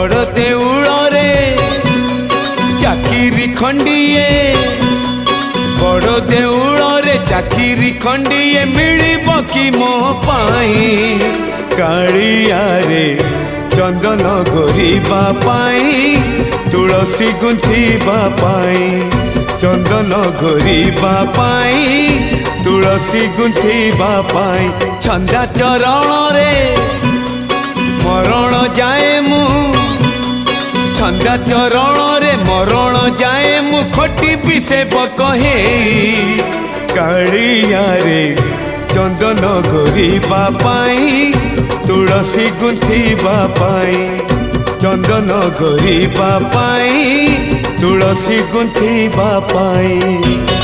बड़ देउल रे चाकिरी खंडिए बड़ देउल रे चाकिरी खंडिए मिलिब कि मो पाई कालिया रे चंदन घोरिबा पाई तुलसी गुंथिबा पाई चंदन घोरिबा पाई तुलसी गुंथिबा पाई छंदा चरण रे मरण जाए मु छंदा चरण रे मरण जाए मु खटी पिसे कहे कालिया रे चंदन घोरिबा पाई तुलसी गुंथिबा पाई चंदन घोरिबा पाई तुलसी गुंथिबा पाई।